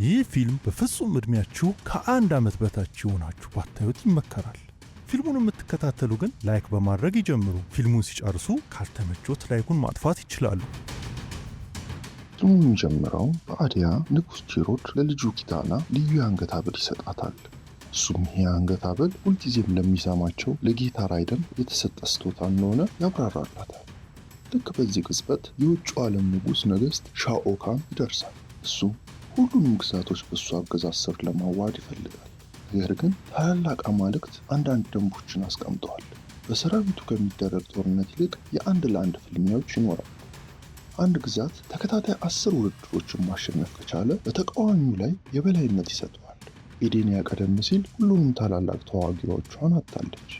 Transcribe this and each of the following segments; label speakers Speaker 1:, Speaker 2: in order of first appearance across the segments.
Speaker 1: ይህ ፊልም በፍጹም እድሜያችሁ ከ1 ዓመት በታች የሆናችሁ ባታዩት ይመከራል። ፊልሙን የምትከታተሉ ግን ላይክ በማድረግ ይጀምሩ። ፊልሙን ሲጨርሱ ካልተመቾት ላይኩን ማጥፋት ይችላሉ።
Speaker 2: ፊልሙ የሚጀምረው በአዲያ ንጉስ ጂሮድ ለልጁ ኪታና ልዩ የአንገት ሐብል ይሰጣታል። እሱም ይህ የአንገት ሐብል ሁልጊዜም ለሚሰማቸው ለጌታ ራይደን የተሰጠ ስጦታ እንደሆነ ያብራራላታል። ልክ በዚህ ቅጽበት የውጭው ዓለም ንጉስ ነገስት ሻኦካን ይደርሳል። እሱም ሁሉንም ግዛቶች በእሱ አገዛዝ ስር ለማዋሃድ ይፈልጋል። ነገር ግን ታላላቅ አማልክት አንዳንድ ደንቦችን አስቀምጠዋል። በሰራዊቱ ከሚደረግ ጦርነት ይልቅ የአንድ ለአንድ ፍልሚያዎች ይኖራሉ። አንድ ግዛት ተከታታይ 10 ውድድሮችን ማሸነፍ ከቻለ በተቃዋሚው ላይ የበላይነት ይሰጠዋል። ኤዴንያ ቀደም ሲል ሁሉንም ታላላቅ ተዋጊዎቿን አጥታለች።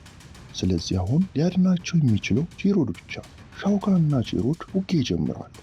Speaker 2: ስለዚህ አሁን ሊያድናቸው የሚችለው ጂሮድ ብቻ ነው። ሻኦካንና ጂሮድ ውጊያ ይጀምራሉ።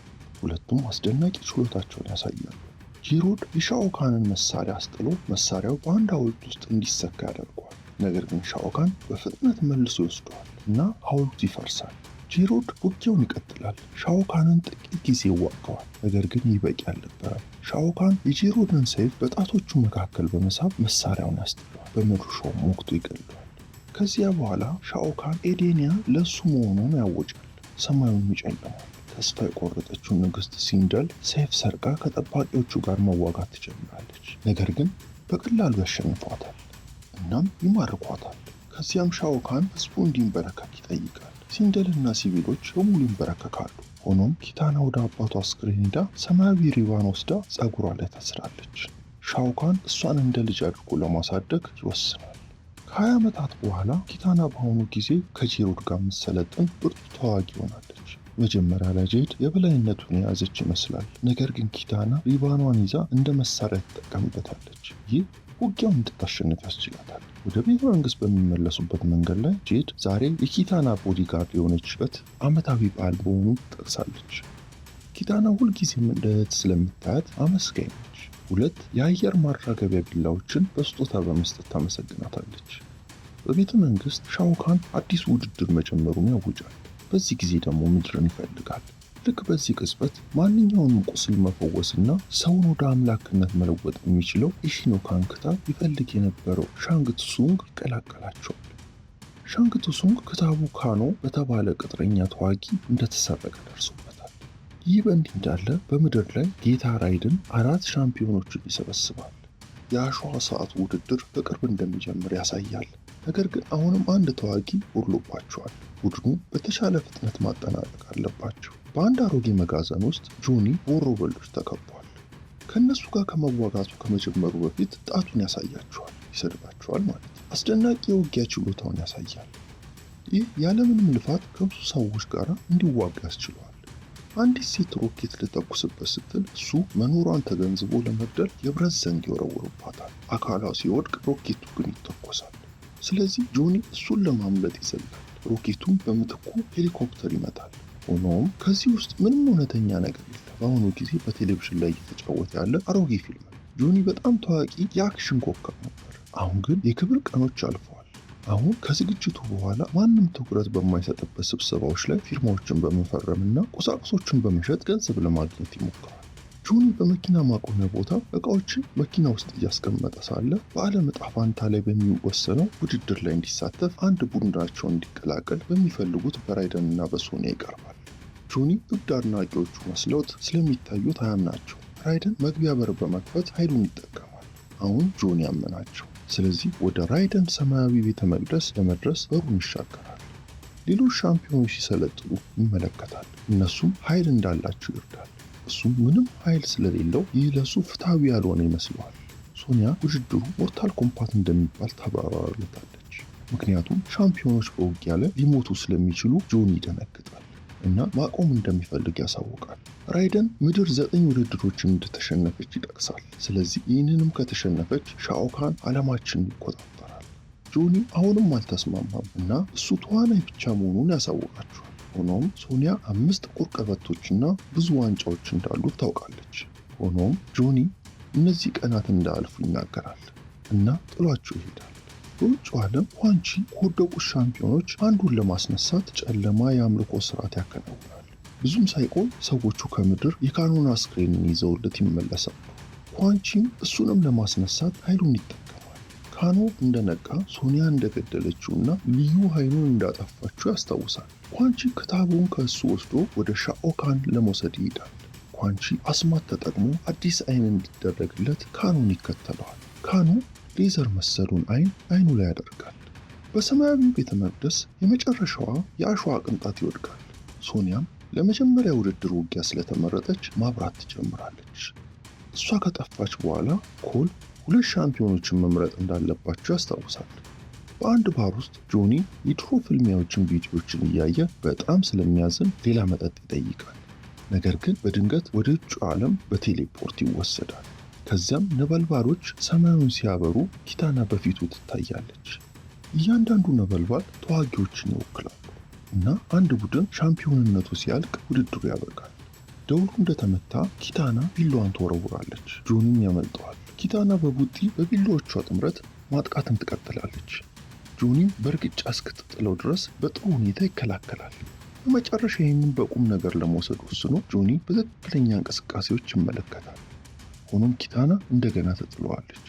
Speaker 2: ሁለቱም አስደናቂ ችሎታቸውን ያሳያሉ። ጂሮድ የሻኦካንን መሳሪያ አስጥሎ መሳሪያው በአንድ ሐውልት ውስጥ እንዲሰካ ያደርገዋል። ነገር ግን ሻኦካን በፍጥነት መልሶ ይወስደዋል እና ሐውልቱ ይፈርሳል። ጂሮድ ውጊያውን ይቀጥላል። ሻኦካንን ጥቂት ጊዜ ይዋጋዋል። ነገር ግን ይህ በቂ አልነበረም። ሻኦካን የጂሮድን ሰይፍ በጣቶቹ መካከል በመሳብ መሳሪያውን ያስጥለዋል። በመዶሻውም ወቅቱ ይገድለዋል። ከዚያ በኋላ ሻኦካን ኤዴንያ ለእሱ መሆኑን ያወጃል። ሰማዩም ይጨልማል። ተስፋ የቆረጠችው ንግስት ሲንደል ሰይፍ ሰርቃ ከጠባቂዎቹ ጋር መዋጋት ትጀምራለች። ነገር ግን በቀላሉ ያሸንፏታል እናም ይማርኳታል። ከዚያም ሻኦካን ህዝቡ እንዲንበረከክ ይጠይቃል። ሲንደል እና ሲቪሎች በሙሉ ይንበረከካሉ። ሆኖም ኪታና ወደ አባቷ አስክሬን ሄዳ ሰማያዊ ሪባን ወስዳ ጸጉሯ ላይ ታስራለች። ሻኦካን እሷን እንደ ልጅ አድርጎ ለማሳደግ ይወስናል። ከ20 ዓመታት በኋላ ኪታና በአሁኑ ጊዜ ከጂሮድ ጋር የምትሰለጥን ብርቱ ተዋጊ ሆናለች። መጀመሪያ ላይ ጄድ የበላይነቱን የያዘች ይመስላል። ነገር ግን ኪታና ሪባኗን ይዛ እንደ መሳሪያ ትጠቀምበታለች። ይህ ውጊያውን እንድታሸንፍ ያስችላታል። ወደ ቤተ መንግስት በሚመለሱበት መንገድ ላይ ጄድ ዛሬ የኪታና ቦዲጋርድ የሆነችበት ዓመታዊ በዓል መሆኑን ትጠቅሳለች። ኪታና ሁልጊዜም እንደ እህት ስለምታያት አመስጋኝ ነች። 2 የአየር ማራገቢያ ቢላዎችን በስጦታ በመስጠት ታመሰግናታለች። በቤተ መንግስት ሻኦካን አዲሱ ውድድር መጀመሩን ያውጃል። በዚህ ጊዜ ደግሞ ምድርን ይፈልጋል። ልክ በዚህ ቅጽበት ማንኛውንም ቁስል መፈወስና ሰውን ወደ አምላክነት መለወጥ የሚችለው የሺኖካን ክታብ ይፈልግ የነበረው ሻንግ ቱሱንግ ይቀላቀላቸዋል። ሻንግ ቱሱንግ ክታቡ ካኖ በተባለ ቅጥረኛ ተዋጊ እንደተሰረቀ ደርሶበታል። ይህ በእንዲህ እንዳለ በምድር ላይ ጌታ ራይደን 4 ሻምፒዮኖችን ይሰበስባል። የአሸዋ ሰዓት ውድድር በቅርብ እንደሚጀምር ያሳያል። ነገር ግን አሁንም አንድ ተዋጊ ጎድሎባቸዋል። ቡድኑ በተሻለ ፍጥነት ማጠናቀቅ አለባቸው። በአንድ አሮጌ መጋዘን ውስጥ ጆኒ በወሮበሎች ተከቧል። ከእነሱ ጋር ከመዋጋቱ ከመጀመሩ በፊት ጣቱን ያሳያቸዋል፣ ይሰድባቸዋል ማለት ነው። አስደናቂ የውጊያ ችሎታውን ያሳያል። ይህ ያለምንም ልፋት ከብዙ ሰዎች ጋር እንዲዋጋ ያስችለዋል። አንዲት ሴት ሮኬት ልተኩስበት ስትል እሱ መኖሯን ተገንዝቦ ለመግደል የብረት ዘንግ ይወረውርባታል። አካሏ ሲወድቅ ሮኬቱ ግን ይተኮሳል። ስለዚህ ጆኒ እሱን ለማምለጥ ይዘላል። ሮኬቱን በምትኩ ሄሊኮፕተር ይመታል። ሆኖም ከዚህ ውስጥ ምንም እውነተኛ ነገር የለም። በአሁኑ ጊዜ በቴሌቪዥን ላይ እየተጫወተ ያለ አሮጌ ፊልም ነው። ጆኒ በጣም ታዋቂ የአክሽን ኮከብ ነበር። አሁን ግን የክብር ቀኖች አልፈዋል። አሁን ከዝግጅቱ በኋላ ማንም ትኩረት በማይሰጥበት ስብሰባዎች ላይ ፊርማዎችን በመፈረምና ቁሳቁሶችን በመሸጥ ገንዘብ ለማግኘት ይሞክራል። ጆኒ በመኪና ማቆሚያ ቦታ እቃዎችን መኪና ውስጥ እያስቀመጠ ሳለ በዓለም ዕጣ ፈንታ ላይ በሚወሰነው ውድድር ላይ እንዲሳተፍ አንድ ቡድናቸውን እንዲቀላቀል በሚፈልጉት በራይደን እና በሶኒያ ይቀርባል። ጆኒ ውድ አድናቂዎቹ መስለውት ስለሚታዩት አያምናቸው። ራይደን መግቢያ በር በመክፈት ኃይሉን ይጠቀማል። አሁን ጆኒ ያመናቸው። ስለዚህ ወደ ራይደን ሰማያዊ ቤተ መቅደስ ለመድረስ በሩን ይሻገራል። ሌሎች ሻምፒዮኖች ሲሰለጥኑ ይመለከታል። እነሱም ኃይል እንዳላቸው ይርዳል። እሱም ምንም ኃይል ስለሌለው ይህ ለሱ ፍትሃዊ ያልሆነ ይመስለዋል። ሶኒያ ውድድሩ ሞርታል ኮምባት እንደሚባል ታብራራለታለች። ምክንያቱም ሻምፒዮኖች በውጊያ ላይ ሊሞቱ ስለሚችሉ ጆኒ ይደነግጣል እና ማቆም እንደሚፈልግ ያሳውቃል። ራይደን ምድር 9 ውድድሮችን እንደተሸነፈች ይጠቅሳል። ስለዚህ ይህንንም ከተሸነፈች ሻኦካን ዓለማችንን ይቆጣጠራል። ጆኒ አሁንም አልተስማማም እና እሱ ተዋናይ ብቻ መሆኑን ያሳውቃቸዋል። ሆኖም ሶኒያ 5 ጥቁር ቀበቶችና ብዙ ዋንጫዎች እንዳሉት ታውቃለች። ሆኖም ጆኒ እነዚህ ቀናት እንዳያልፉ ይናገራል እና ጥሏቸው ይሄዳል። በውጭው ዓለም ኳንቺ ከወደቁት ሻምፒዮኖች አንዱን ለማስነሳት ጨለማ የአምልኮ ስርዓት ያከናውናል። ብዙም ሳይቆይ ሰዎቹ ከምድር የካኖን አስክሬንን ይዘውለት ይመለሳሉ። ኳንቺም እሱንም ለማስነሳት ኃይሉን ይጠቀማል። ካኖ እንደነቃ ሶኒያ እንደገደለችውና ልዩ ኃይሉን እንዳጠፋችው ያስታውሳል። ኳንቺ ክታቡን ከእሱ ወስዶ ወደ ሻኦካን ለመውሰድ ይሄዳል። ኳንቺ አስማት ተጠቅሞ አዲስ አይን እንዲደረግለት ካኖን ይከተለዋል። ካኖ ሌዘር መሰሉን አይኑ ላይ ያደርጋል። በሰማያዊ ቤተ መቅደስ የመጨረሻዋ የአሸዋ ቅንጣት ይወድቃል። ሶኒያም ለመጀመሪያ ውድድር ውጊያ ስለተመረጠች ማብራት ትጀምራለች። እሷ ከጠፋች በኋላ ኮል 2 ሻምፒዮኖችን መምረጥ እንዳለባቸው ያስታውሳል። በአንድ ባር ውስጥ ጆኒ የድሮ ፍልሚያዎችን ቪዲዮዎችን እያየ በጣም ስለሚያዝን ሌላ መጠጥ ይጠይቃል። ነገር ግን በድንገት ወደ ውጭ ዓለም በቴሌፖርት ይወሰዳል። ከዚያም ነበልባሎች ሰማዩን ሲያበሩ ኪታና በፊቱ ትታያለች። እያንዳንዱ ነበልባል ተዋጊዎችን ይወክላሉ እና አንድ ቡድን ሻምፒዮንነቱ ሲያልቅ ውድድሩ ያበቃል። ደውሉ እንደተመታ ኪታና ቢላዋን ትወረውራለች። ጆኒም ያመልጠዋል። ኪታና በቡጢ በቢላዎቿ ጥምረት ማጥቃትን ትቀጥላለች። ጆኒም በእርግጫ እስክትጥለው ድረስ በጥሩ ሁኔታ ይከላከላል። በመጨረሻ ይህንን በቁም ነገር ለመውሰድ ወስኖ ጆኒ በትክክለኛ እንቅስቃሴዎች ይመለከታል። ሆኖም ኪታና እንደገና ትጥለዋለች።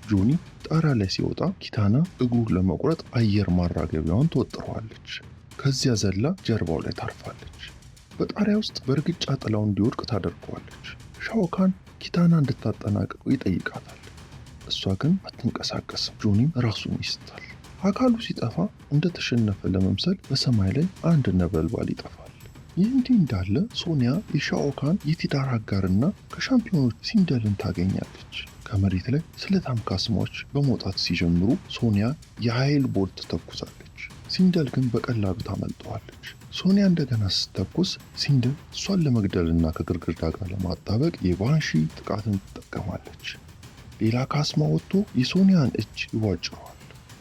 Speaker 2: ጆኒ ጣራ ላይ ሲወጣ ኪታና እግሩን ለመቁረጥ አየር ማራገቢያዋን ትወጥረዋለች። ከዚያ ዘላ ጀርባው ላይ ታርፋለች። በጣሪያ ውስጥ በእርግጫ ጥላው እንዲወድቅ ታደርገዋለች። ሻኦካን ኪታና እንድታጠናቅቀው ይጠይቃታል። እሷ ግን አትንቀሳቀስም። ጆኒም ራሱን ይስታል። አካሉ ሲጠፋ እንደተሸነፈ ለመምሰል በሰማይ ላይ አንድ ነበልባል ይጠፋል። ይህ እንዲህ እንዳለ ሶኒያ የሻኦካን የትዳር አጋርና ከሻምፒዮኖች ሲንደልን ታገኛለች። ከመሬት ላይ ስለታም ካስማዎች በመውጣት ሲጀምሩ ሶኒያ የኃይል ቦልት ተኩሳለች። ሲንደል ግን በቀላሉ ታመልጠዋለች። ሶኒያ እንደገና ስትተኩስ ሲንደል እሷን ለመግደልና ከግድግዳ ጋር ለማጣበቅ የባንሺ ጥቃትን ትጠቀማለች። ሌላ ካስማ ወጥቶ የሶኒያን እጅ ይቧጭረዋል።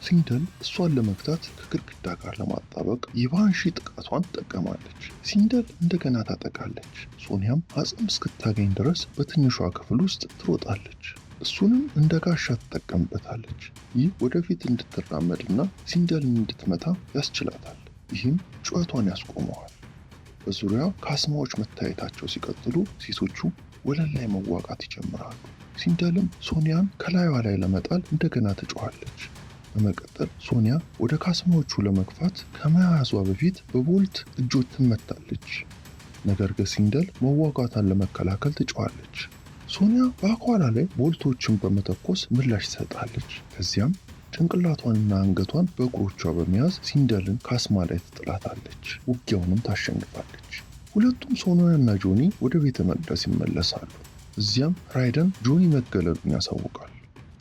Speaker 2: ሲንደል እሷን ለመግታት ከግድግዳ ጋር ለማጣበቅ የባንሺ ጥቃቷን ትጠቀማለች። ሲንደል እንደገና ታጠቃለች። ሶኒያም አጽም እስክታገኝ ድረስ በትንሿ ክፍል ውስጥ ትሮጣለች። እሱንም እንደ ጋሻ ትጠቀምበታለች። ይህ ወደፊት እንድትራመድና ሲንደልን እንድትመታ ያስችላታል። ይህም ጩኸቷን ያስቆመዋል። በዙሪያው ካስማዎች መታየታቸው ሲቀጥሉ ሴቶቹ ወለል ላይ መዋጋት ይጀምራሉ። ሲንደልም ሶኒያን ከላይዋ ላይ ለመጣል እንደገና ትጮኻለች። በመቀጠል ሶኒያ ወደ ካስማዎቹ ለመግፋት ከመያዟ በፊት በቦልት እጆች ትመታለች። ነገር ግን ሲንደል መዋጋቷን ለመከላከል ትጮኻለች። ሶኒያ በአኳላ ላይ ቦልቶችን በመተኮስ ምላሽ ትሰጣለች። ከዚያም ጭንቅላቷንና አንገቷን በእግሮቿ በመያዝ ሲንደልን ካስማ ላይ ትጥላታለች። ውጊያውንም ታሸንፋለች። ሁለቱም ሶኒያና ጆኒ ወደ ቤተ መቅደስ ይመለሳሉ። እዚያም ራይደን ጆኒ መገለሉን ያሳውቃል።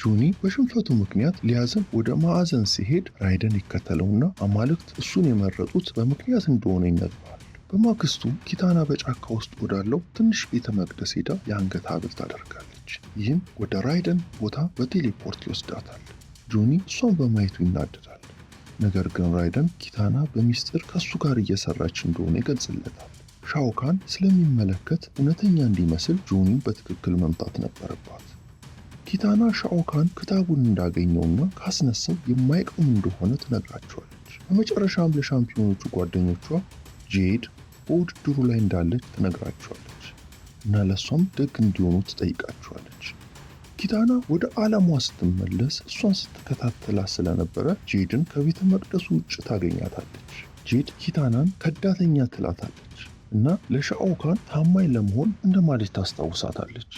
Speaker 2: ጆኒ በሽንፈቱ ምክንያት ሊያዝን ወደ ማዕዘን ሲሄድ ራይደን ይከተለውና አማልክት እሱን የመረጡት በምክንያት እንደሆነ ይነግረዋል። በማግስቱ ኪታና በጫካ ውስጥ ወዳለው ትንሽ ቤተ መቅደስ ሄዳ የአንገት ሐብል ታደርጋለች። ይህም ወደ ራይደን ቦታ በቴሌፖርት ይወስዳታል። ጆኒ እሷን በማየቱ ይናደዳል። ነገር ግን ራይደን ኪታና በሚስጥር ከእሱ ጋር እየሰራች እንደሆነ ይገልጽለታል። ሻኦካን ስለሚመለከት እውነተኛ እንዲመስል ጆኒን በትክክል መምታት ነበረባት። ኪታና ሻኦካን ክታቡን እንዳገኘውና ካስነሳው የማይቀም እንደሆነ ትነግራቸዋለች። በመጨረሻም ለሻምፒዮኖቹ ጓደኞቿ ጄድ በውድድሩ ላይ እንዳለች ትነግራቸዋለች እና ለእሷም ደግ እንዲሆኑ ትጠይቃቸዋለች። ኪታና ወደ ዓለሟ ስትመለስ እሷን ስትከታተላ ስለነበረ ጄድን ከቤተ መቅደሱ ውጭ ታገኛታለች። ጄድ ኪታናን ከዳተኛ ትላታለች እና ለሻኦካን ታማኝ ለመሆን እንደማለች ታስታውሳታለች።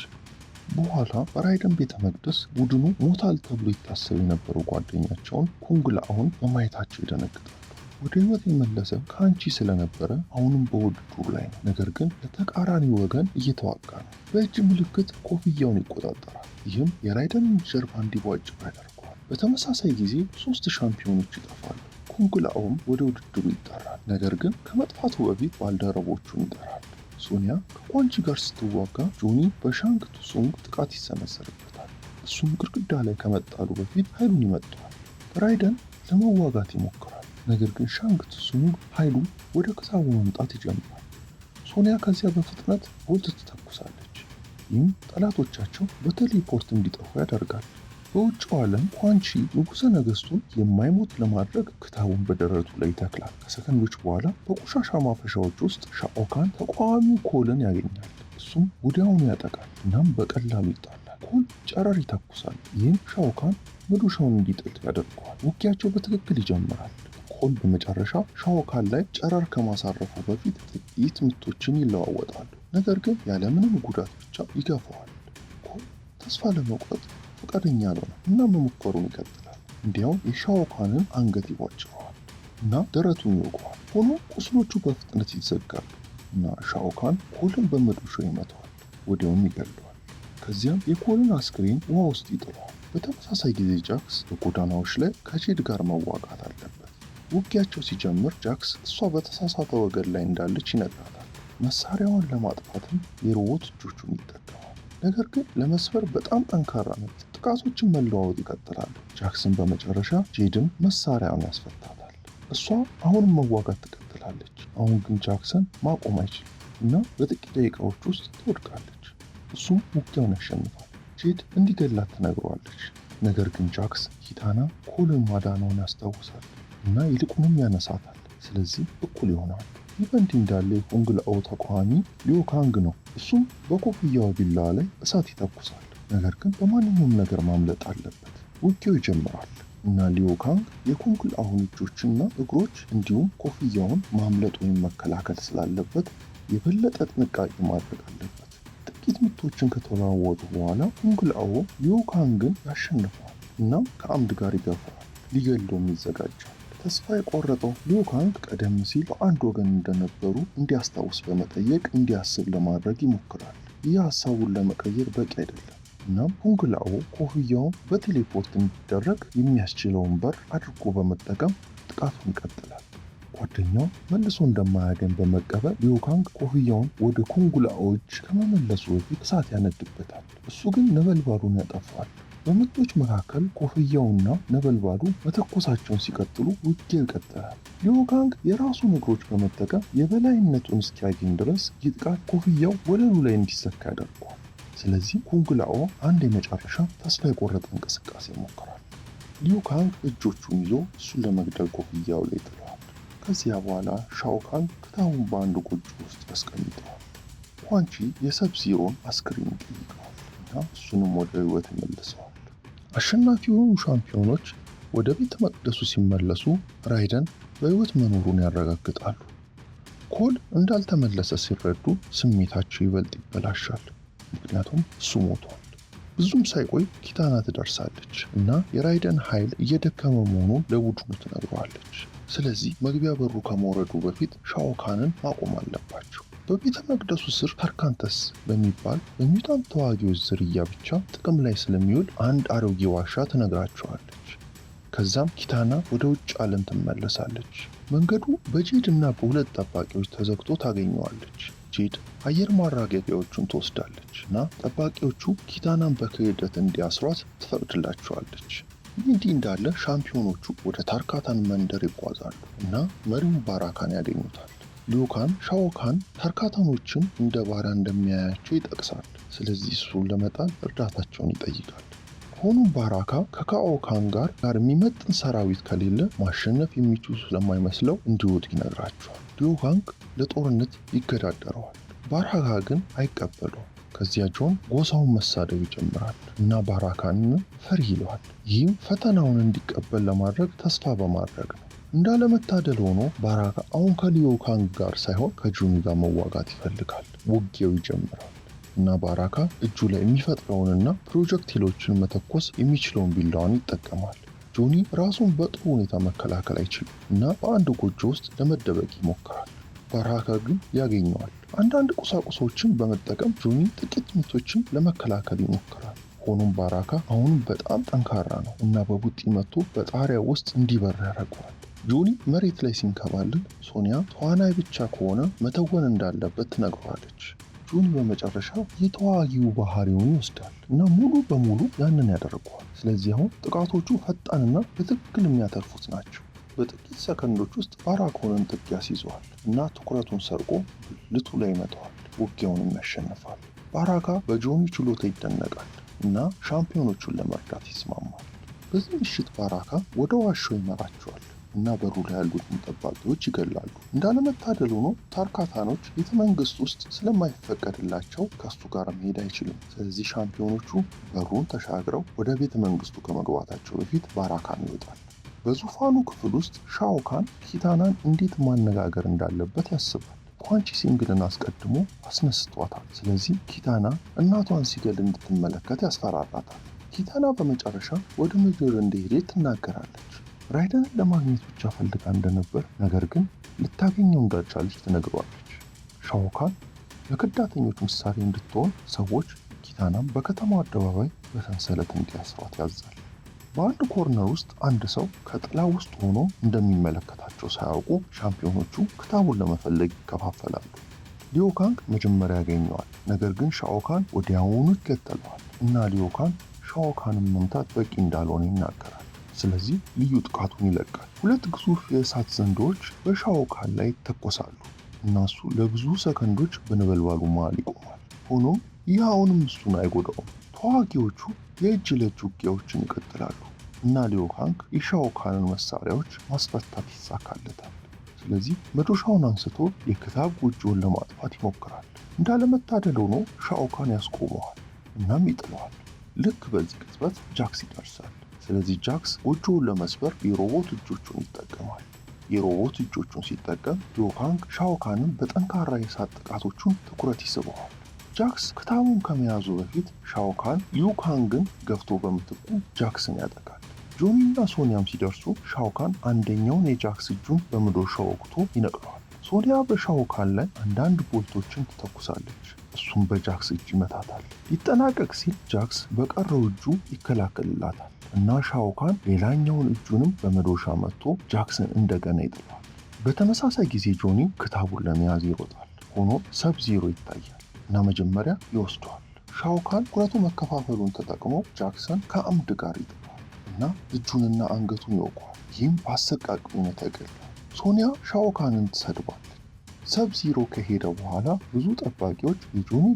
Speaker 2: በኋላ በራይደን ቤተ መቅደስ ቡድኑ ሞታል ተብሎ ይታሰብ የነበረው ጓደኛቸውን ኩንግላኦን በማየታቸው ይደነግጣሉ። ወደ ህይወት የመለሰ ከአንቺ ስለነበረ አሁንም በውድድሩ ላይ ነው። ነገር ግን ለተቃራኒ ወገን እየተዋጋ ነው። በእጅ ምልክት ኮፍያውን ይቆጣጠራል። ይህም የራይደንን ጀርባ እንዲቧጭር ያደርገዋል። በተመሳሳይ ጊዜ 3 ሻምፒዮኖች ይጠፋሉ። ኩንግላኦም ወደ ውድድሩ ይጠራል። ነገር ግን ከመጥፋቱ በፊት ባልደረቦቹን ይጠራል። ሶኒያ ከኳንቺ ጋር ስትዋጋ ጆኒ በሻንግ ቱሱንግ ጥቃት ይሰነዘርበታል። እሱም ግድግዳ ላይ ከመጣሉ በፊት ኃይሉን ይመጣዋል። ራይደን ለመዋጋት ይሞክራል። ነገር ግን ሻንግ ቱሱንግ ኃይሉ ወደ ክታቡ መምጣት ይጀምራል። ሶኒያ ከዚያ በፍጥነት ቦልት ትተኩሳለች። ይህም ጠላቶቻቸው በቴሌፖርት እንዲጠፉ ያደርጋል። በውጭው ዓለም ኳንቺ ንጉሠ ነገሥቱን የማይሞት ለማድረግ ክታቡን በደረቱ ላይ ይተክላል። ከሰከንዶች በኋላ በቆሻሻ ማፈሻዎች ውስጥ ሻኦካን ተቃዋሚው ኮልን ያገኛል። እሱም ወዲያውኑ ያጠቃል። እናም በቀላሉ ይጣላል። ኮል ጨረር ይተኩሳል። ይህም ሻኦካን መዶሻውን እንዲጥል ያደርገዋል። ውጊያቸው በትክክል ይጀምራል። ኮል በመጨረሻ ሻኦካን ላይ ጨረር ከማሳረፉ በፊት ጥቂት ምቶችን ይለዋወጣሉ። ነገር ግን ያለምንም ጉዳት ብቻ ይገፋዋል። ኮል ተስፋ ለመቁረጥ ፈቃደኛ አልሆነም እና መሞከሩን ይቀጥላል። እንዲያውም የሻኦካንን አንገት ይቧጭረዋል እና ደረቱን ይወገዋል። ሆኖ ቁስሎቹ በፍጥነት ይዘጋሉ እና ሻኦካን ኮልን በመዶሻው ይመታዋል፣ ወዲያውም ይገለዋል። ከዚያም የኮልን አስክሬን ውሃ ውስጥ ይጥለዋል። በተመሳሳይ ጊዜ ጃክስ በጎዳናዎች ላይ ከጄድ ጋር መዋጋት አለበት። ውጊያቸው ሲጀምር ጃክስ እሷ በተሳሳተ ወገን ላይ እንዳለች ይነግራታል። መሳሪያዋን ለማጥፋትም የሮቦት እጆቹን ይጠቀማል። ነገር ግን ለመስበር በጣም ጠንካራ ነች። ጥቃቶችን መለዋወጥ ይቀጥላሉ። ጃክስን በመጨረሻ ጄድን መሳሪያውን ያስፈታታል። እሷ አሁንም መዋጋት ትቀጥላለች። አሁን ግን ጃክሰን ማቆም አይችልም እና በጥቂት ደቂቃዎች ውስጥ ትወድቃለች። እሱም ውጊያውን ያሸንፋል። ጄድ እንዲገላት ትነግረዋለች። ነገር ግን ጃክስ ኪታና ኮልን ማዳኗን ያስታውሳል እና ይልቁንም ያነሳታል። ስለዚህ እኩል ይሆናሉ። ይህ በእንዲህ እንዳለ የኮንግ ላኦ ተቃዋሚ ሊዮ ካንግ ነው። እሱም በኮፍያው ቢላዋ ላይ እሳት ይተኩሳል። ነገር ግን በማንኛውም ነገር ማምለጥ አለበት። ውጊያው ይጀምራል እና ሊዮ ካንግ የኮንግ ላኦን እጆችና እግሮች እንዲሁም ኮፍያውን ማምለጥ ወይም መከላከል ስላለበት የበለጠ ጥንቃቄ ማድረግ አለበት። ጥቂት ምቶችን ከተለዋወጡ በኋላ ኮንግ ላኦ ሊዮ ካንግን ያሸንፈዋል እና ከአምድ ጋር ይገፋዋል። ሊገለውም ይዘጋጃል። ተስፋ የቆረጠው ሊዮ ካንግ ቀደም ሲል በአንድ ወገን እንደነበሩ እንዲያስታውስ በመጠየቅ እንዲያስብ ለማድረግ ይሞክራል። ይህ ሀሳቡን ለመቀየር በቂ አይደለም። እናም ኮንግ ላኦ ኮፍያውን በቴሌፖርት እንዲደረግ የሚያስችለውን በር አድርጎ በመጠቀም ጥቃቱን ይቀጥላል። ጓደኛው መልሶ እንደማያገኝ በመቀበል ሊዮ ካንግ ኮፍያውን ወደ ኮንግ ላኦ እጅ ከመመለሱ በፊት እሳት ያነድበታል። እሱ ግን ነበልባሉን ያጠፋል። በምቶች መካከል ኮፍያውና ነበልባሉ መተኮሳቸውን ሲቀጥሉ ውጊያው ይቀጥላል። ሊዮ ካንግ የራሱን እግሮች በመጠቀም የበላይነቱን እስኪያገኝ ድረስ የጥቃት ኮፍያው ወለሉ ላይ እንዲሰካ ያደርገዋል። ስለዚህ ኮንግ ላኦ አንድ የመጨረሻ ተስፋ የቆረጠ እንቅስቃሴ ይሞክራል። ሊዮ ካንግ እጆቹን ይዞ እሱን ለመግደል ኮፍያው ላይ ጥለዋል። ከዚያ በኋላ ሻኦካን ክታቡን በአንድ ጎጆ ውስጥ ያስቀምጠዋል። ኳንቺ የሰብ ዚሮን አስክሬን ይጠይቀዋል እና እሱንም ወደ ህይወት ይመልሰዋል። አሸናፊ የሆኑ ሻምፒዮኖች ወደ ቤተ መቅደሱ ሲመለሱ ራይደን በህይወት መኖሩን ያረጋግጣሉ። ኮል እንዳልተመለሰ ሲረዱ ስሜታቸው ይበልጥ ይበላሻል፣ ምክንያቱም እሱ ሞቷል። ብዙም ሳይቆይ ኪታና ትደርሳለች እና የራይደን ኃይል እየደከመ መሆኑን ለቡድኑ ትነግረዋለች። ስለዚህ መግቢያ በሩ ከመውረዱ በፊት ሻኦካንን ማቆም አለባቸው። በቤተ መቅደሱ ስር ታርካንተስ በሚባል በሚውታንት ተዋጊዎች ዝርያ ብቻ ጥቅም ላይ ስለሚውል አንድ አሮጌ ዋሻ ትነግራቸዋለች። ከዛም ኪታና ወደ ውጭ ዓለም ትመለሳለች። መንገዱ በጄድ እና በሁለት ጠባቂዎች ተዘግቶ ታገኘዋለች። ጄድ አየር ማራገቢያዎቹን ትወስዳለች እና ጠባቂዎቹ ኪታናን በክህደት እንዲያስሯት ትፈቅድላቸዋለች። እንዲህ እንዳለ ሻምፒዮኖቹ ወደ ታርካታን መንደር ይጓዛሉ እና መሪው ባራካን ያገኙታል። ሊዮ ካንግ ሻኦካን ታርካታኖችን እንደ ባሪያ እንደሚያያቸው ይጠቅሳል። ስለዚህ እሱን ለመጣል እርዳታቸውን ይጠይቃል። ሆኖም ባራካ ከካኦካን ጋር የሚመጥን ሰራዊት ከሌለ ማሸነፍ የሚችሉ ስለማይመስለው እንዲወጡ ይነግራቸዋል። ሊዮ ካንግ ለጦርነት ይገዳደረዋል። ባራካ ግን አይቀበለውም። ከዚያ ጆን ጎሳውን መሳደብ ይጀምራል እና ባራካን ፈሪ ይለዋል። ይህም ፈተናውን እንዲቀበል ለማድረግ ተስፋ በማድረግ ነው። እንዳለመታደል ሆኖ ባራካ አሁን ከሊዮ ካንግ ጋር ሳይሆን ከጆኒ ጋር መዋጋት ይፈልጋል። ውጊያው ይጀምራል እና ባራካ እጁ ላይ የሚፈጥረውንና ፕሮጀክቲሎችን መተኮስ የሚችለውን ቢላዋን ይጠቀማል። ጆኒ ራሱን በጥሩ ሁኔታ መከላከል አይችልም እና በአንድ ጎጆ ውስጥ ለመደበቅ ይሞክራል። ባራካ ግን ያገኘዋል። አንዳንድ ቁሳቁሶችን በመጠቀም ጆኒ ጥቂት ምቶችን ለመከላከል ይሞክራል። ሆኖም ባራካ አሁንም በጣም ጠንካራ ነው እና በቡጢ መጥቶ በጣሪያ ውስጥ እንዲበር ያደርገዋል። ጆኒ መሬት ላይ ሲንከባልል ሶኒያ ተዋናይ ብቻ ከሆነ መተወን እንዳለበት ትነግረዋለች። ጆኒ በመጨረሻ የተዋጊው ባህሪውን ይወስዳል እና ሙሉ በሙሉ ያንን ያደርገዋል። ስለዚህ አሁን ጥቃቶቹ ፈጣንና በትክክል የሚያተርፉት ናቸው። በጥቂት ሰከንዶች ውስጥ ባራካንን ጥግ ያስይዘዋል እና ትኩረቱን ሰርቆ ብልቱ ላይ ይመታዋል። ውጊያውንም ያሸንፋል። ባራካ በጆኒ ችሎታ ይደነቃል እና ሻምፒዮኖቹን ለመርዳት ይስማማል። በዚህ ምሽት ባራካ ወደ ዋሻው ይመራቸዋል እና በሩ ላይ ያሉትን ጠባቂዎች ይገላሉ። እንዳለመታደል ሆኖ ታርካታኖች ቤተ መንግስት ውስጥ ስለማይፈቀድላቸው ከሱ ጋር መሄድ አይችልም። ስለዚህ ሻምፒዮኖቹ በሩን ተሻግረው ወደ ቤተ መንግስቱ ከመግባታቸው በፊት ባራካን ይወጣል። በዙፋኑ ክፍል ውስጥ ሻኦካን ኪታናን እንዴት ማነጋገር እንዳለበት ያስባል። ኳንቺ ሲንግልን አስቀድሞ አስነስቷታል። ስለዚህ ኪታና እናቷን ሲገል እንድትመለከት ያስፈራራታል። ኪታና በመጨረሻ ወደ ምድር እንደሄደች ትናገራለች። ራይደንን ለማግኘት ብቻ ፈልጋ እንደነበር፣ ነገር ግን ልታገኘው እንዳልቻለች ትነግሯለች። ሻኦካን ለከዳተኞች ምሳሌ እንድትሆን ሰዎች ኪታናም በከተማው አደባባይ በሰንሰለት እንዲያስሯት ያዛል። በአንድ ኮርነር ውስጥ አንድ ሰው ከጥላ ውስጥ ሆኖ እንደሚመለከታቸው ሳያውቁ ሻምፒዮኖቹ ክታቡን ለመፈለግ ይከፋፈላሉ። ሊዮካንግ መጀመሪያ ያገኘዋል፣ ነገር ግን ሻኦካን ወዲያውኑ ይከተለዋል እና ሊዮካን ሻኦካንን መምታት በቂ እንዳልሆነ ይናገራል። ስለዚህ ልዩ ጥቃቱን ይለቃል። ሁለት ግዙፍ የእሳት ዘንዶች በሻኦካን ላይ ይተኮሳሉ እና እሱ ለብዙ ሰከንዶች በነበልባሉ መሃል ይቆማል። ሆኖም ይህ አሁንም እሱን አይጎዳውም። ተዋጊዎቹ የእጅ ለእጅ ውጊያዎችን ይቀጥላሉ እና ሊዮካንግ የሻኦካንን መሳሪያዎች ማስፈታት ይሳካለታል። ስለዚህ መዶሻውን አንስቶ የክታብ ጎጆውን ለማጥፋት ይሞክራል። እንዳለመታደል ሆኖ ሻኦካን ያስቆመዋል እናም ይጥለዋል። ልክ በዚህ ቅጽበት ጃክስ ይደርሳል። ስለዚህ ጃክስ ጎጆውን ለመስበር የሮቦት እጆቹን ይጠቀማል። የሮቦት እጆቹን ሲጠቀም ሊዮካንግ ሻኦካንን በጠንካራ የእሳት ጥቃቶቹን ትኩረት ይስበዋል። ጃክስ ክታቡን ከመያዙ በፊት ሻኦካን ሊዮካንግን ገፍቶ በምትኩ ጃክስን ያጠቃል። ጆኒና ሶኒያም ሲደርሱ ሻኦካን አንደኛውን የጃክስ እጁን በመዶሻው ወቅቶ ይነቅለዋል። ሶኒያ በሻኦካን ላይ አንዳንድ ቦልቶችን ትተኩሳለች። እሱም በጃክስ እጅ ይመታታል። ሊጠናቀቅ ሲል ጃክስ በቀረው እጁ ይከላከልላታል እና ሻኦካን ሌላኛውን እጁንም በመዶሻ መጥቶ ጃክስን እንደገና ይጥለዋል። በተመሳሳይ ጊዜ ጆኒ ክታቡን ለመያዝ ይሮጣል። ሆኖ ሰብ ዚሮ ይታያል እና መጀመሪያ ይወስደዋል። ሻኦካን ትኩረቱ መከፋፈሉን ተጠቅሞ ጃክሰን ከአምድ ጋር ይጥለዋል እና እጁንና አንገቱን ይወቀዋል። ይህም በአሰቃቂ ሁኔታ ይገድለዋል። ሶኒያ ሻኦካንን ትሰድባለች። ሰብ ዚሮ ከሄደ በኋላ ብዙ ጠባቂዎች የጆኒ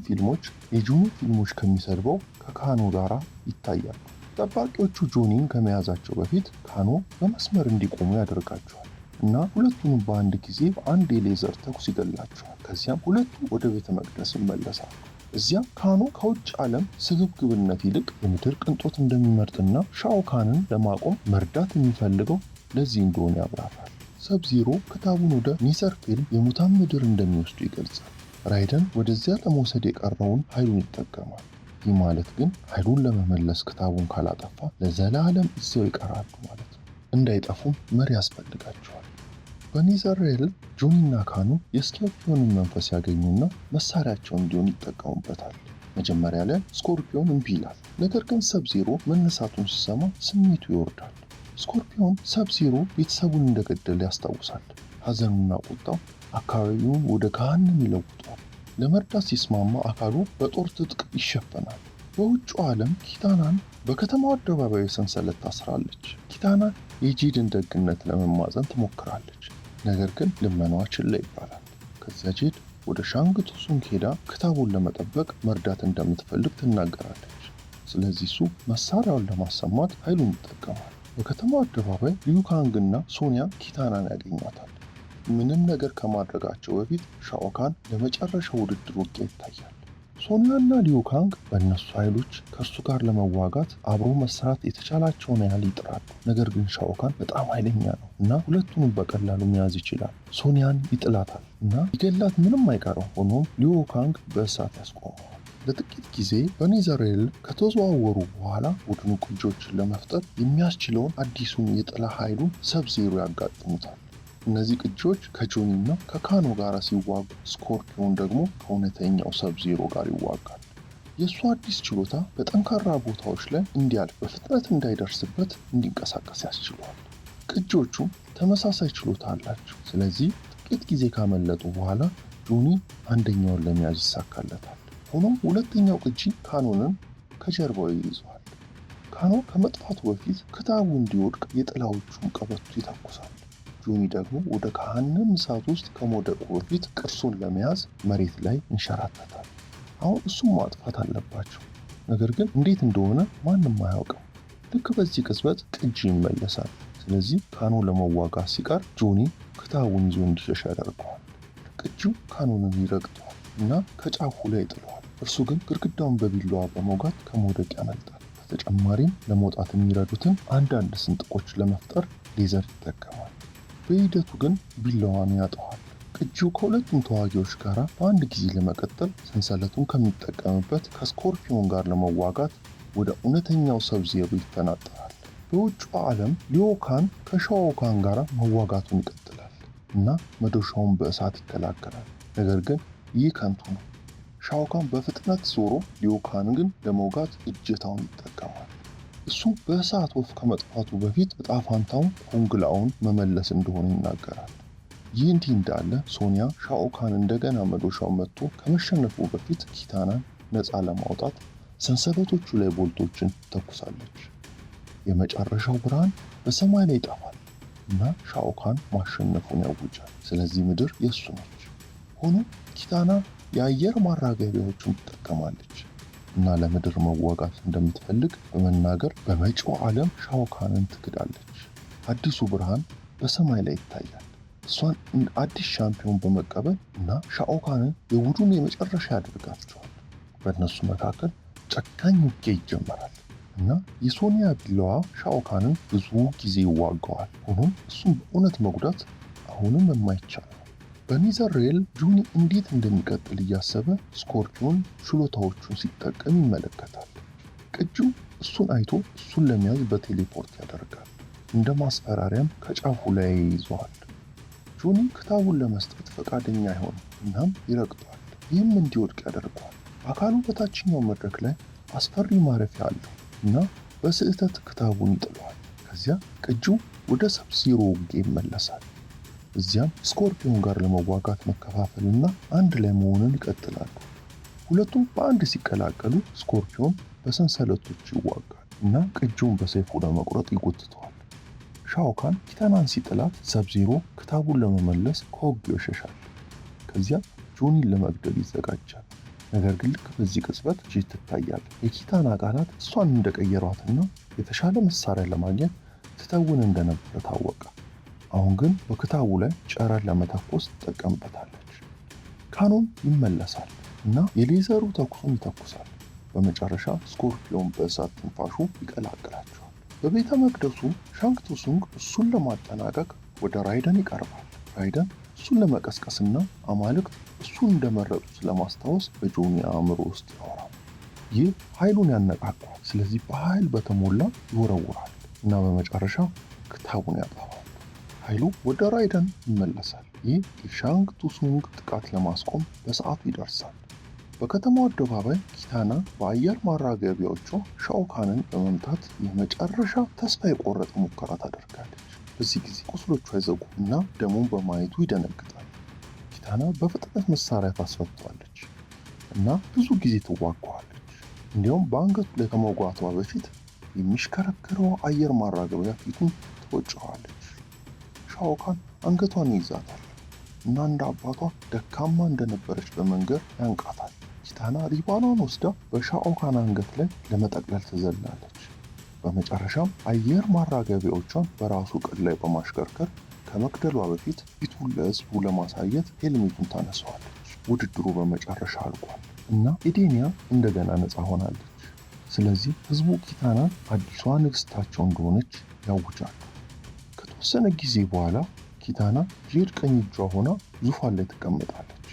Speaker 2: ፊልሞች ከሚሰድበው ከካኖ ጋር ይታያሉ። ጠባቂዎቹ ጆኒን ከመያዛቸው በፊት ካኖ በመስመር እንዲቆሙ ያደርጋቸዋል እና ሁለቱንም በአንድ ጊዜ በአንድ የሌዘር ተኩስ ይገላቸዋል። ከዚያም ሁለቱ ወደ ቤተ መቅደስ ይመለሳሉ። እዚያም ካኖ ከውጭ ዓለም ስግብግብነት ይልቅ የምድር ቅንጦት እንደሚመርጥና ሻኦካንን ለማቆም መርዳት የሚፈልገው ለዚህ እንደሆነ ያብራራል። ሰብ ዚሮ ክታቡን ወደ ኒሰርፌልም የሙታን ምድር እንደሚወስዱ ይገልጻል። ራይደን ወደዚያ ለመውሰድ የቀረውን ኃይሉን ይጠቀማል። ይህ ማለት ግን ኃይሉን ለመመለስ ክታቡን ካላጠፋ ለዘላለም እዚያው ይቀራሉ ማለት ነው። እንዳይጠፉም መሪ ያስፈልጋቸዋል። በኒዘርሬል ጆኒና ካኖ የስኮርፒዮንን መንፈስ ያገኙና መሳሪያቸው እንዲሆን ይጠቀሙበታል። መጀመሪያ ላይ ስኮርፒዮን እምቢ ይላል፣ ነገር ግን ሰብ ዚሮ መነሳቱን ሲሰማ ስሜቱ ይወርዳል። ስኮርፒዮን ሰብ ዚሮ ቤተሰቡን እንደገደለ ያስታውሳል። ሐዘኑና ቁጣው አካባቢውን ወደ ገሃነም ይለውጠዋል። ለመርዳት ሲስማማ አካሉ በጦር ትጥቅ ይሸፈናል። በውጭው ዓለም ኪታናን በከተማው አደባባይ ሰንሰለት ታስራለች። ኪታና የጄድን ደግነት ለመማፀን ትሞክራለች፣ ነገር ግን ልመናዋ ችላ ይባላል። ከዚያ ጄድ ወደ ሻንግ ቱሱንግ ሄዳ ክታቡን ለመጠበቅ መርዳት እንደምትፈልግ ትናገራለች። ስለዚህ እሱ መሳሪያውን ለማሰማት ኃይሉን ይጠቀማል። በከተማው አደባባይ ሊዩካንግና ሶኒያ ኪታናን ያገኟታል። ምንም ነገር ከማድረጋቸው በፊት ሻኦካን ለመጨረሻው ውድድር ውጊያ ይታያል። ሶኒያና ሊዩካንግ በእነሱ ኃይሎች ከእርሱ ጋር ለመዋጋት አብሮ መስራት የተቻላቸውን ያህል ይጥራሉ። ነገር ግን ሻኦካን በጣም ኃይለኛ ነው እና ሁለቱንም በቀላሉ መያዝ ይችላል። ሶኒያን ይጥላታል እና ይገላት ምንም አይቀረው። ሆኖም ሊዩካንግ በእሳት ያስቆመዋል። ለጥቂት ጊዜ በኔዘርሬል ከተዘዋወሩ በኋላ ቡድኑ ቅጂዎችን ለመፍጠር የሚያስችለውን አዲሱን የጥላ ኃይሉን ሰብ ዚሮ ያጋጥሙታል። እነዚህ ቅጂዎች ከጆኒ እና ከካኖ ጋር ሲዋጉ፣ ስኮርፒዮን ደግሞ ከእውነተኛው ሰብ ዚሮ ጋር ይዋጋል። የእሱ አዲስ ችሎታ በጠንካራ ቦታዎች ላይ እንዲያልፍ፣ በፍጥነት እንዳይደርስበት እንዲንቀሳቀስ ያስችለዋል። ቅጂዎቹም ተመሳሳይ ችሎታ አላቸው። ስለዚህ ጥቂት ጊዜ ካመለጡ በኋላ ጆኒ አንደኛውን ለመያዝ ይሳካለታል። ሆኖም ሁለተኛው ቅጂ ካኖንን ከጀርባው ይይዘዋል። ካኖ ከመጥፋቱ በፊት ክታቡ እንዲወድቅ የጥላዎቹን ቀበቶ ይተኩሳል። ጆኒ ደግሞ ወደ ገሃነም እሳት ውስጥ ከመውደቁ በፊት ቅርሱን ለመያዝ መሬት ላይ ይንሸራተታል። አሁን እሱም ማጥፋት አለባቸው፣ ነገር ግን እንዴት እንደሆነ ማንም አያውቅም። ልክ በዚህ ቅጽበት ቅጂ ይመለሳል። ስለዚህ ካኖ ለመዋጋት ሲቀር ጆኒ ክታቡን ይዞ እንዲሸሽ ያደርገዋል። ቅጂው ካኖንን ይረግጠዋል እና ከጫፉ ላይ ይጥለዋል። እርሱ ግን ግድግዳውን በቢላዋ በመውጋት ከመውደቅ ያመልጣል። በተጨማሪም ለመውጣት የሚረዱትን አንዳንድ ስንጥቆች ለመፍጠር ሌዘር ይጠቀማል። በሂደቱ ግን ቢላዋን ያጠዋል። ቅጂው ከሁለቱም ተዋጊዎች ጋር በአንድ ጊዜ ለመቀጠል ሰንሰለቱን ከሚጠቀምበት ከስኮርፒዮን ጋር ለመዋጋት ወደ እውነተኛው ሰብዜሮ ይፈናጠራል። በውጭው ዓለም ሊዮካን ከሻኦካን ጋር መዋጋቱን ይቀጥላል እና መዶሻውን በእሳት ይከላከላል። ነገር ግን ይህ ከንቱ ነው። ሻኦካን በፍጥነት ዞሮ ሊዮካን ግን ለመውጋት እጀታውን ይጠቀማል። እሱም በእሳት ወፍ ከመጥፋቱ በፊት ዕጣ ፋንታውን ኩንግላውን መመለስ እንደሆነ ይናገራል። ይህ እንዲህ እንዳለ ሶኒያ ሻኦካን እንደገና መዶሻውን መጥቶ ከመሸነፉ በፊት ኪታናን ነፃ ለማውጣት ሰንሰለቶቹ ላይ ቦልቶችን ተኩሳለች። የመጨረሻው ብርሃን በሰማይ ላይ ይጠፋል እና ሻኦካን ማሸነፉን ያውጃል። ስለዚህ ምድር የእሱ ነች። ሆኖም ኪታና የአየር ማራገቢያዎችን ትጠቀማለች እና ለምድር መዋጋት እንደምትፈልግ በመናገር በመጪው ዓለም ሻኦካንን ትክዳለች። አዲሱ ብርሃን በሰማይ ላይ ይታያል። እሷን አዲስ ሻምፒዮን በመቀበል እና ሻኦካንን የቡድኑ የመጨረሻ ያደርጋቸዋል። በእነሱ መካከል ጨካኝ ውጊያ ይጀመራል እና የሶኒያ ቢላዋ ሻኦካንን ብዙ ጊዜ ይዋጋዋል። ሆኖም እሱም በእውነት መጉዳት አሁንም የማይቻል ነው። በኒዘርሬል ጆኒ እንዴት እንደሚቀጥል እያሰበ ስኮርፒዮን ችሎታዎቹን ሲጠቀም ይመለከታል። ቅጂው እሱን አይቶ እሱን ለመያዝ በቴሌፖርት ያደርጋል። እንደ ማስፈራሪያም ከጫፉ ላይ ይዘዋል። ጆኒ ክታቡን ለመስጠት ፈቃደኛ አይሆንም እናም ይረግጠዋል። ይህም እንዲወድቅ ያደርገዋል። አካሉ በታችኛው መድረክ ላይ አስፈሪ ማረፊያ አለው እና በስህተት ክታቡን ይጥለዋል። ከዚያ ቅጂው ወደ ሰብዚሮ ውጊያ ይመለሳል። እዚያም ስኮርፒዮን ጋር ለመዋጋት መከፋፈልና አንድ ላይ መሆንን ይቀጥላሉ። ሁለቱም በአንድ ሲቀላቀሉ ስኮርፒዮን በሰንሰለቶች ይዋጋል እና ቅጂውን በሰይፉ ለመቁረጥ ይጎትተዋል። ሻኦካን ኪታናን ሲጥላት ሰብዚሮ ክታቡን ለመመለስ ከውጊያው ይሸሻል። ከዚያ ጆኒን ለመግደል ይዘጋጃል። ነገር ግን ልክ በዚህ ቅጽበት ጄት ትታያል። የኪታና አካላት እሷን እንደቀየሯትና የተሻለ መሳሪያ ለማግኘት ትተውን እንደነበረ ታወቀ። አሁን ግን በክታቡ ላይ ጨረር ለመተኮስ ትጠቀምበታለች። ካኖን ይመለሳል እና የሌዘሩ ተኩሱን ይተኩሳል። በመጨረሻ ስኮርፒዮን በእሳት ትንፋሹ ይቀላቅላቸዋል። በቤተ መቅደሱ ሻንግ ቱሱንግ እሱን ለማጠናቀቅ ወደ ራይደን ይቀርባል። ራይደን እሱን ለመቀስቀስና አማልክት እሱን እንደመረጡት ለማስታወስ በጆኒ አእምሮ ውስጥ ያወራል። ይህ ኃይሉን ያነቃቋል። ስለዚህ በኃይል በተሞላ ይወረውራል እና በመጨረሻ ክታቡን ያጠፋል። ኃይሉ ወደ ራይደን ይመለሳል። ይህ የሻንግ ቱሱንግ ጥቃት ለማስቆም በሰዓቱ ይደርሳል። በከተማው አደባባይ ኪታና በአየር ማራገቢያዎቿ ሻኦካንን በመምታት የመጨረሻ ተስፋ የቆረጠ ሙከራ ታደርጋለች። በዚህ ጊዜ ቁስሎቿ ይዘጉ እና ደሙን በማየቱ ይደነግጣል። ኪታና በፍጥነት መሳሪያ ታስፈቷለች እና ብዙ ጊዜ ትዋጋዋለች። እንዲያውም በአንገቱ ላይ ከመውጋቷ በፊት የሚሽከረከረው አየር ማራገቢያ ፊቱን ትወጭዋለች። ሻኦካን አንገቷን ይይዛታል እና እንደ አባቷ ደካማ እንደነበረች በመንገር ያንቃታል። ኪታና ሪባኗን ወስዳ በሻኦካን አንገት ላይ ለመጠቅለል ትዘላለች። በመጨረሻም አየር ማራገቢያዎቿን በራሱ ቅል ላይ በማሽከርከር ከመግደሏ በፊት ፊቱን ለሕዝቡ ለማሳየት ሄልሜቱን ታነሳዋለች። ውድድሩ በመጨረሻ አልቋል እና ኤዴንያ እንደገና ነፃ ሆናለች። ስለዚህ ሕዝቡ ኪታናን አዲሷ ንግሥታቸው እንደሆነች ያውጃሉ። ከተወሰነ ጊዜ በኋላ ኪታና ጄድ ቀኝ እጇ ሆና ዙፋን ላይ ትቀመጣለች።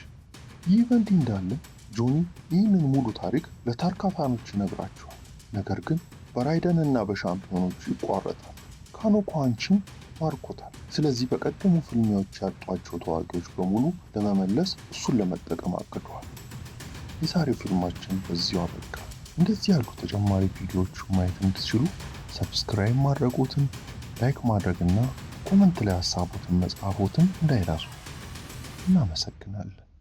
Speaker 2: ይህ በእንዲህ እንዳለ ጆኒ ይህንን ሙሉ ታሪክ ለታርካታኖች ይነግራቸዋል። ነገር ግን በራይደን እና በሻምፒዮኖቹ ይቋረጣል። ካኖ ኳንቺን ማርኮታል። ስለዚህ በቀደሙ ፍልሚያዎች ያጧቸው ተዋጊዎች በሙሉ ለመመለስ እሱን ለመጠቀም አቅደዋል። የዛሬው ፊልማችን በዚሁ አበቃ። እንደዚህ ያሉ ተጨማሪ ቪዲዮዎች ማየት እንድትችሉ ሰብስክራይብ ማድረጎትን፣ ላይክ ማድረግና ኮመንት ላይ ሀሳቦትን መጻፎትን እንዳይረሱ። እናመሰግናለን።